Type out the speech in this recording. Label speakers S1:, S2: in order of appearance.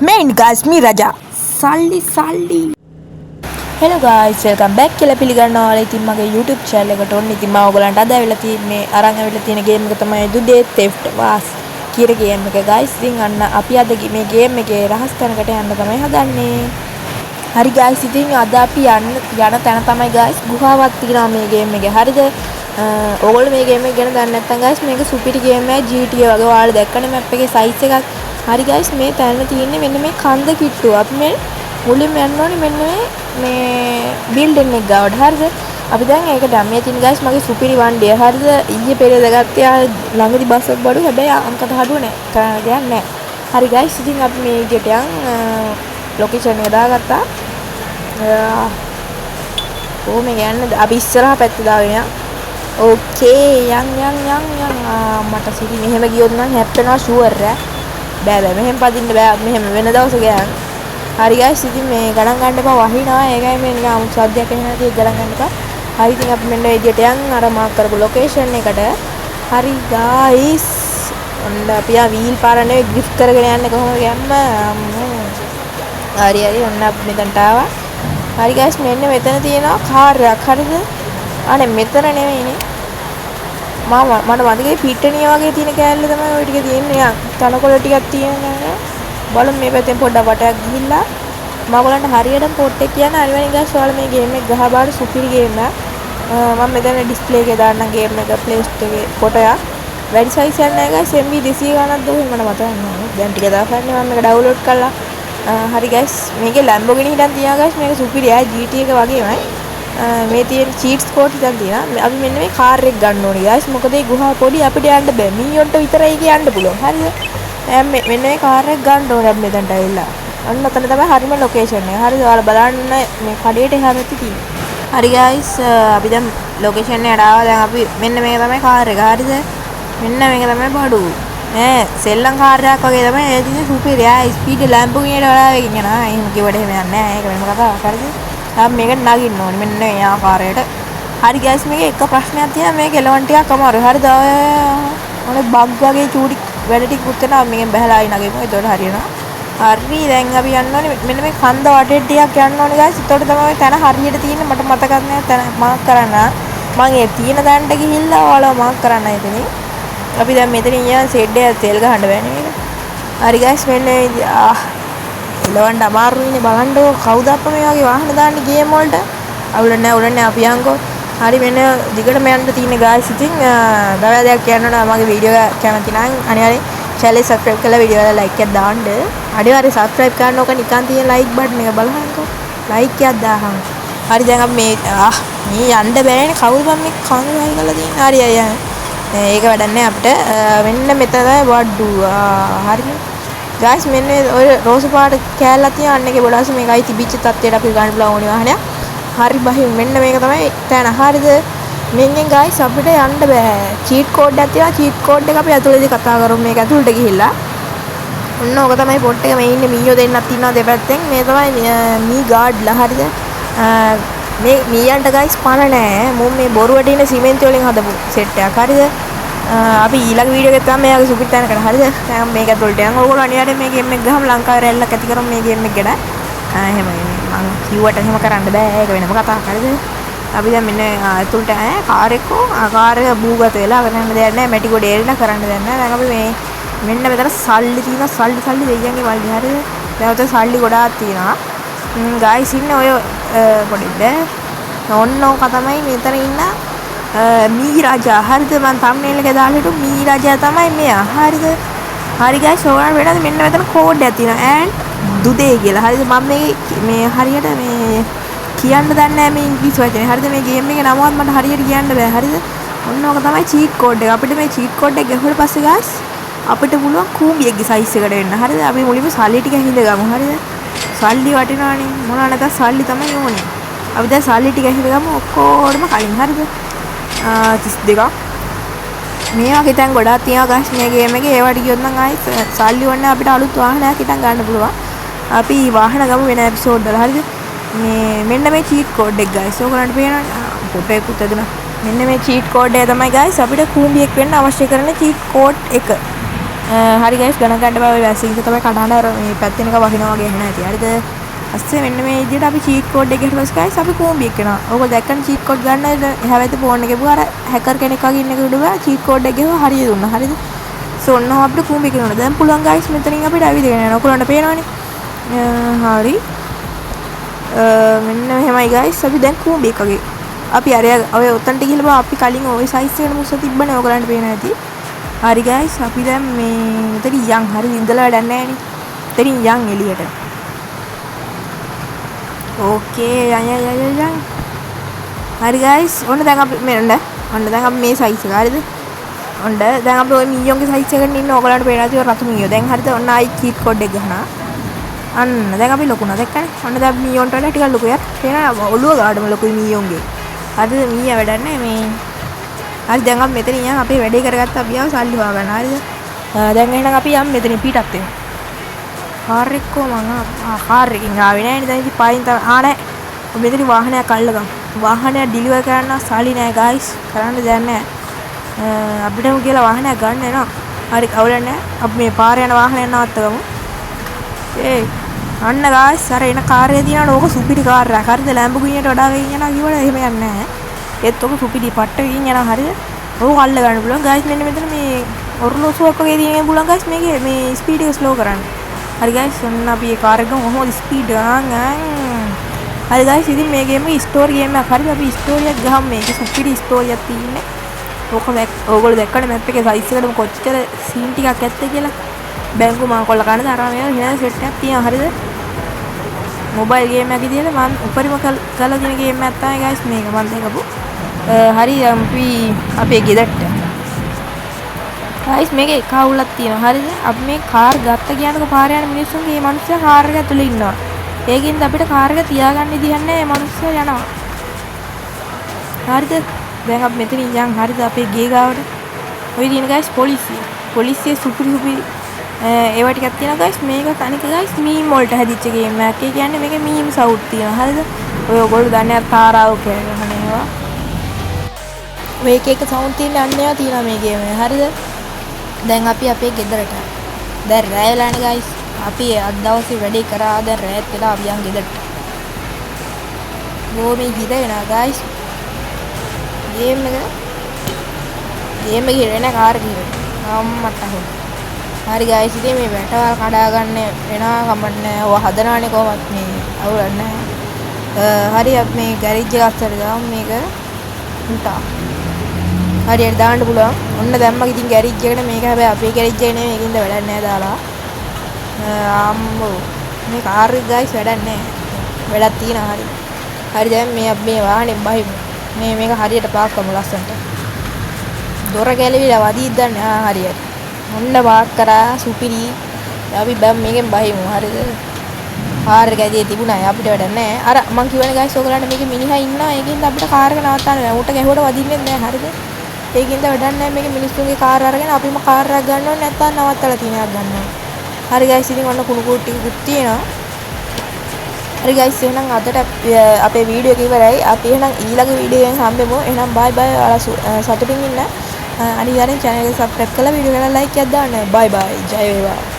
S1: main guys me raja salli hello guys welcome back කියලා පිළිගන්නවා ඔයාලා ඉතින් මගේ YouTube channel එකට ඔන්න ඉතින් මම ඔයගලන්ට අද ආවිල්ලා තියෙන්නේ අරන් ආවිල්ලා තියෙන game එක තමයි දුදේ theft was කියන game එක guys ඉතින් අන්න අපි අද මේ game එකේ රහස් තැනකට යන්න තමයි හදන්නේ හරි guys ඉතින් අද අපි යන තැන තමයි guys ගුහාවක් තියෙනවා මේ game එකේ හරිද ඔයගොල්ලෝ මේ game එක ගැන දන්නේ නැත්නම් guys මේක සුපිරි game එකක් GTA වගේ ඔයාලා දැක්කනේ map එකේ size එකක් හරි guys මේ තැන තියෙන්නේ මෙන්න මේ කන්ද කිට්ටුව අපි මේ මුලින්ම යන්න ඕනේ මෙන්න මේ බිල්ඩින් එක ගාවට හරිද අපි දැන් ඒකට යන්නේ තියෙන guys මගේ සුපිරි වණ්ඩිය හරිද ඊයේ පෙරේද ගත්තේ ආ ළඟදි බස් එක බඩු හැබැයි අංක තහඩුව නැහැ කරන්න දෙයක් නැහැ හරි guys ඉතින් අපි මේ විදියට යන් ලොකේෂන් එක දාගත්තා කොහොම යන්නද අපි ඉස්සරහා පැත්තේ දාගෙන යන් ඕකේ යන් මට සිටි මෙහෙම ගියොත් නම් හැප්පෙනවා ෂුවර් බෑ මෙහෙම පදින්න බෑ මෙහෙම වෙන දවසක යන් හරි guys ඉතින් මේ ගණන් ගන්න එපා වහිනවා ඒකයි මේ නිකන් 아무 සද්දයක් එන්නේ නැති ගණන් ගන්න එපා හරි ඉතින් අපි මෙන්න මේ විදියට යන් අර මාක් කරපු ලොකේෂන් එකට හරි guys ඔන්න අපි ආ වීල් පාර නෙවෙයි ඩ්‍රිෆ්ට් කරගෙන යන්නේ කොහොමද යන්න හරි ඔන්න අපි මෙතනට ආවා හරි guys මෙන්න මෙතන තියෙනවා කාර් එකක් හරිද අනේ මෙතන නෙවෙයිනේ මට මතකයි පිටණිය වගේ තියෙන කෑල්ල තමයි ওই ටික තියෙන්නේ තනකොළ ටිකක් තියෙනවා බලමු මේ පැත්තෙන් පොඩ්ඩක් වටයක් ගිහිල්ලා මම ඔයගලන්ට හරියටම පොට් එක කියන්න අනිවාර්යෙන් ගාස් ඔයාලා මේ ගේම් එක ගහ බාර සුපිරි ගේම් එකක් මම මෙතන ඩිස්ප්ලේ එකේ දාන්නම් ගේම් එක ප්ලේ ස්ටෝර් එකේ ෆොටෝයක් වැඩි සයිස් එකක් නෑ ගාස් MB 200 ගණනක් දුන්නේ මට මතක නෑ දැන් ටික දාගන්න මම මේක ඩවුන්ලෝඩ් කරලා හරි ගාස් මේකේ Lamborghini හිටන් තියනවා ගාස් මේක සුපිරි GTA එක වගේමයි මේ තියෙන චීට්ස් කෝඩ් එකක් තියෙනවා අපි මෙන්න මේ කාර් එක ගන්න ඕනේ ගායිස් මොකද මේ ගුහා පොඩි අපිට යන්න බෑ මීයොන්ට විතරයි ඒක යන්න පුළුවන් හරිද දැන් මෙන්න මේ කාර් එක ගන්න ඕනේ අපි මෙතනට ඇවිල්ලා අන්න ඔතන තමයි හරිම ලොකේෂන් එක හරිද ඔයාලා බලන්න මේ කඩේට එහා පැත්තේ තියෙන්නේ හරි ගායිස් අපි දැන් ලොකේෂන් එකට ආවා දැන් අපි මෙන්න මේක තමයි කාර් එක හරිද මෙන්න මේක තමයි බඩු ඈ සෙල්ලම් කාර් එකක් වගේ තමයි ඒ තියෙන්නේ සුපිරි ස්පීඩ් Lamborghini එකට වඩා වෙකින් යනවා එහෙම කිව්වට එහෙම යන්නේ නැහැ ඒක වෙනම කතාවක් හරිද දැන් මේකට නගින්න ඕනේ මෙන්න මේ ආකාරයට හරි ගයිස් මේකේ එක ප්‍රශ්නයක් තියෙනවා මේක එලවන්න ටිකක් අමාරුයි හරිද ඔය බග් වගේ චූටි වැඩ ටික පුතනවා මේකෙන් බහලා ආයි නගෙමු එතකොට හරියනවා හරි දැන් අපි යන්න ඕනේ මෙන්න මේ කන්ද වටේ ටිකක් යන්න ඕනේ ගයිස් එතකොට තමයි තන හරියට තියෙන්නේ මට මතකත් නැහැ තන මාක් කරන්න මම ඒ තියෙන තැනට ගිහිල්ලා ඔයාලා මාක් කරන්න එතනින් අපි දැන් මෙතනින් යන සෙඩ් එක තෙල් ගහන්න බෑනේ මේක හරි ගයිස් මෙන්න එලවන්න අමාරුයිනේ බලන්නකො කවුද අප්ප මේ වගේ වාහන දාන්නේ ගේම් වලට අවුලන්නේ අපි යන්කෝ හරි මෙන්න දිගටම යන්න තියෙන ගායිස් ඉතින් තව දෙයක් කියන්න ඕන මගේ වීඩියෝ එක කැමති නම් අනිවාර්යෙන් channel එක subscribe කරලා වීඩියෝ එකට like එකක් දාන්න අනිවාර්යෙන් subscribe කරන්න ඕක නිකන් තියෙන like button එක බලන්නකෝ like එකක් දාහන් හරි දැන් අපි මේ යන්න බෑනේ කවුද මේ කන් වයි කරලා තියෙන්නේ හරි ඒක වැඩක් නැහැ අපිට මෙන්න මෙතන තමයි වඩු හරිනේ guys මෙන්න ඔය රෝස පාට කෑල්ලක් තියෙන අන්න එකේ බොඩාස මේකයි තිබිච්ච තත්ත්වයට අපි ගන්න පුළුවන් ඕනේ වාහනයක්. හරි බහින් මෙන්න මේක තමයි තැන. හරිද? මෙන්ගෙන් guys අපිට යන්න බෑ. cheat code එකක් තියෙනවා. cheat code එක අපි ඇතුළේදී කතා කරමු මේක ඇතුළට ගිහිල්ලා. ඔන්න ඕක තමයි පොට් එක මේ ඉන්නේ මීයෝ දෙන්නක් ඉන්නවා දෙපැත්තෙන්. මේ තමයි මී ගාඩ්ලා හරිද? මේ මීයන්ට guys පණ නෑ. මුන් මේ බොරුවට ඉන්න සිමෙන්ති වලින් හදපු සෙට් එකක්. හරිද? අපි ඊළඟ වීඩියෝ එකේ තමයි මෙයාගේ සුපිරි තැනකට හරිද දැන් මේක ඇතුළට යන් ඕගොල්ලෝ අනිවාර්යෙන් මේ ගේම් එක ගහම ලංකාවේ රැල්ලක් ඇති කරමු මේ ගේම් එක ගැන එහෙම මම කිව්වට එහෙම කරන්න බෑ ඒක වෙනම කතාවක් හරිද අපි දැන් මෙන්න ඇතුළට කාර් එක කාර් එක බූගත වෙලා කරන්න දෙයක් නැහැ මැටි ගොඩ එරිලා කරන්න දෙයක් නැහැ දැන් අපි මේ මෙන්න මෙතන සල්ලි තියෙනවා සල්ලි දෙයියන්ගේ වල්ලි හරිද දැන් උතේ සල්ලි ගොඩාක් තියෙනවා ගායිස් ඉන්නේ ඔය පොඩිද ඔන්න ඕක තමයි මෙතන ඉන්න මී රජා හරිද මම thumbnail එකේ දාලා හිටු මී රජා තමයි මෙයා හරිද හරි guys ඔයාලා වෙනද මෙන්න මෙතන කෝඩ් එකක් තියෙනවා and දුදේ කියලා හරිද මම මේ හරියට මේ කියන්න දන්නේ නැහැ මේ ඉංග්‍රීසි වචනේ හරිද මේ ගේම් එකේ නමවත් මට හරියට කියන්න බෑ හරිද ඔන්න ඕක තමයි cheat code එක අපිට මේ cheat code එක ගැහුවට පස්සේ guys අපිට පුළුවන් කූඹියක්ගේ size එකට වෙන්න හරිද අපි මුලින්ම සල්ලි ටික හිඳගමු හරිද සල්ලි වටිනවනේ මොනවා නැතත් සල්ලි තමයි ඕනේ අපි දැන් සල්ලි ටික හිඳගමු ඔක්කොරම කලින් හරිද 32ක් මේ වගේ තැන් ගොඩාක් තියෙනවා guys මේ ගේම් එකේ ඒවට ගියොත් නම් ආයි සල්ලි ඕනේ අපිට අලුත් වාහනයක් හිටන් ගන්න පුළුවන් අපි වාහන ගමු වෙන එපිසෝඩ් වල හරිද මේ මෙන්න මේ cheat code එක guys ඕගලන්ට පේනවා ෆොටෝ එකකුත් ඇදුනා මෙන්න මේ cheat code එක තමයි guys අපිට කූඹියක් වෙන්න අවශ්‍ය කරන cheat code එක හරි ගයිස් ගණන් ගන්න බෑ ඔය වැසින් එක තමයි කඩන අර මේ පැත්තෙන් එක වහිනවා වගේ එහන ඇති. හරිද? අස්සේ මෙන්න මේ විදිහට අපි චීට් කෝඩ් එක ගිහලා ගයිස් අපි කෝම්බි එක්කනවා. ඕක දැක්කම චීට් කෝඩ් ගන්න එහා පැත්තේ ෆෝන් එකේ පුවා අර හැකර් කෙනෙක් වගේ ඉන්න කෙනෙකුට බෑ චීට් කෝඩ් එක ගෙවුවා හරිය දුන්නා. හරිද? සොන්න අපිට කෝම්බි එක්කනවා. දැන් පුළුවන් ගයිස් මෙතනින් අපිට ඇවිදගෙන යනවා. ඔයගොල්ලන්ට පේනවනේ. හරි. මෙන්න මෙහෙමයි ගයිස් අපි දැන් කෝම්බි එකගේ. අපි අර ඔය උතන්ට ගිහලා අපි කලින් ওই සයිස් එකට මුස්ස තිබ්බනේ ඔයගොල්ලන්ට පේනවා ඇති. හරි ගයිස් අපි දැන් මේ මෙතන යන් හරි ඉඳලා වැඩක් නැහැ නේ. එතනින් යන් එළියට. ඕකේ යන්. හරි ගයිස් ඔන්න දැන් අපි මෙන්න ඔන්න දැන් අපි මේ සයිස් එක හරිද? ඔන්න දැන් අපි ওই මීයෝන්ගේ සයිස් එකට ඉන්න ඕගලන්ට පේනවා ඇති ඔය රතු මීයෝ. දැන් හරිද ඔන්න ආයි චීට් කෝඩ් එක ගහනවා. අන්න දැන් අපි ලොකුනා දැක්කනේ. ඔන්න දැන් මීයෝන්ට වඩා ටිකක් ලොකු යාර. පේනවා ඔළුව ගාඩම ලොකුයි මීයෝන්ගේ. හරිද මීයා වැඩක් නැහැ මේ. හරි දැන් අපි මෙතන යන් අපේ වැඩේ කරගත්ත අපි ආව සල්ලි හොයාගන්න. හරිද? දැන් එහෙනම් අපි යම් මෙතන පිටත් වෙමු. කාර් එක කොහමද? කාර් එකකින් ආවේ නැහැ නේද? දැන් ඉතින් පයින් තමයි නැහැ. මෙතන වාහනයක් අල්ලගමු. වාහනයක් ඩිලිවර් කරන්න සල්ලි නැහැ ගයිස්. කරන්න දෙයක් නැහැ. අපිටම කියලා වාහනයක් ගන්න එනවා. හරි කවුලක් නැහැ. අපි මේ පාරේ යන වාහනයක් නවත්තගමු. අන්න ගයිස් අර එන කාර් එකේ තියනවනේ ඕක සුපිරි කාර් එකක්. හරිද? ලැම්බෝගිනියට වඩා වෙයින් යනවා කිව්වල එහෙම යන්නේ නැහැ. ඒත් ඔක සුපිරි පට්ටකින් යනවා. හරිද? ඕක අල්ල ගන්න පුළුවන්. ගයිස් මෙන්න මෙතන මේ ඔරලෝසුවක් වගේ තියෙන පුළුවන් ගයිස් මේකේ මේ ස්පීඩ් එක ස්ලෝ කරන්න. හරි ගයිස් ඔන්න අපි මේ කාර් එක කොහොමද ස්පීඩ් ගන්න. හරි ගයිස් ඉතින් මේ ගේම් එකේ ස්ටෝරි ගේම් එකක්. හරිද? අපි ස්ටෝරියක් ගහමු. මේකේ සුපිරි ස්ටෝරියක් තියෙන්නේ. ඕගොල්ලෝ දැක්කනේ මැප් එකේ සයිස් එකටම කොච්චර සීන් ටිකක් ඇත්තේ කියලා. බැංකු මම කොල්ල කනද අර මේ හිනා සෙට් එකක් තියෙනවා. හරිද? මොබයිල් ගේම් එකක් විදියට මම උපරිම කළ දෙන ගේම් එකක් තමයි ගයිස් මේක මම දැකපු. හරි අපි අපේ ගෙදරට ගයිස් මේකේ එක අවුලක් තියෙනවා. හරිද? අපි මේ කාර් ගත්ත කියනකො පාරේ යන මිනිස්සුන්ගේ මේ මිනිස්සයා කාර් එක ඇතුලේ ඉන්නවා. ඒකින්ද අපිට කාර් එක තියාගන්න ඉදිහක් නැහැ. මේ මිනිස්සයා යනවා. හරිද? දැන් අපි මෙතනින් යන්. හරිද? අපේ ගේ ගාවට. ඔය දින ගයිස් පොලිසිය සුපිරි ඒවා ටිකක් තියෙනවා ගයිස්. මේක තනික ගයිස් මීම් වලට හැදිච්ච ගේම් එකක්. ඒ කියන්නේ මේකේ මීම් සවුට් තියෙනවා. හරිද? ඔය ඔයගොල්ලෝ දන්නේ අර තාරාව කරගෙන ඒවා. ඔය එක සවුන්ඩ් තියෙන අන්නේවා තියෙනවා මේ ගේම් එකේ. හරිද? දැන් අපි අපේ ගෙදරට. දැන් රැය වෙලානේ ගයිස්. අපි අද දවසේ වැඩේ කරා. දැන් රැයත් වෙලා අපි යන් ගෙදරට. බොහොම හිර වෙනවා ගයිස්. ගේම් එකේ වෙන කාර් ගිහින් අම්මට අහු. හරි ගයිස් ඉතින් මේ වැටවල් කඩා ගන්න වෙනවා කමක් නැහැ. ඔය හදනවානේ කොහොමත් මේ අවුලක් නැහැ. හරි අපි මේ ගෑරේජ් එක අස්සට දාමු මේක. උන්ටා. හරියට දාන්න පුළුවන්. ඔන්න දැම්මක ඉතින් ගෑරේජ් එකට මේක හැබැයි අපේ ගෑරේජ් එක නෙමෙයි මේකින්ද වැඩක් නැහැ දාලා. අම්මෝ මේ කාර් එක ගයිස් වැඩක් නැහැ. වැඩක් තියෙනවා හරි. හරි දැන් මේ වාහනේ බහිමු. මේක හරියට පාක් කරමු ලස්සනට. දොර ගැලවිලා වදීත් දන්නේ හරියට. ඔන්න පාක් කරා සුපිරි. අපි බම් මේකෙන් බහිමු. හරිද? කාර් එක ඇදී තිබුණා. අපිට වැඩක් නැහැ. අර මං කියවනේ ගයිස් ඔයගලන්ට මේකේ මිනිහා ඉන්නවා. ඒකින්ද අපිට කාර් එක නවත්තන්න බෑ. උට ගැහුවට වදින්නේ නැහැ. හරිද? ඒකින්ද වැඩක් නැහැ. මේකේ මිනිස්සුන්ගේ කාර් අරගෙන අපිම කාර් එකක් ගන්න ඕනේ නැත්නම් නවත්තලා තියෙන එකක් ගන්න ඕනේ. හරි ගයිස් ඉතින් ඔන්න කුණු කූට් ටිකකුත් තියෙනවා. හරි ගයිස් එහෙනම් අදට අපේ වීඩියෝ එක ඉවරයි. අපි එහෙනම් ඊළඟ වීඩියෝ එකෙන් හම්බෙමු. එහෙනම් බයි බයි. ඔයාලා සතුටින් ඉන්න. අනිවාර්යෙන් channel එක subscribe කරලා වීඩියෝ එක ලයික් එකක් දාන්න. බයි බයි. ජය වේවා.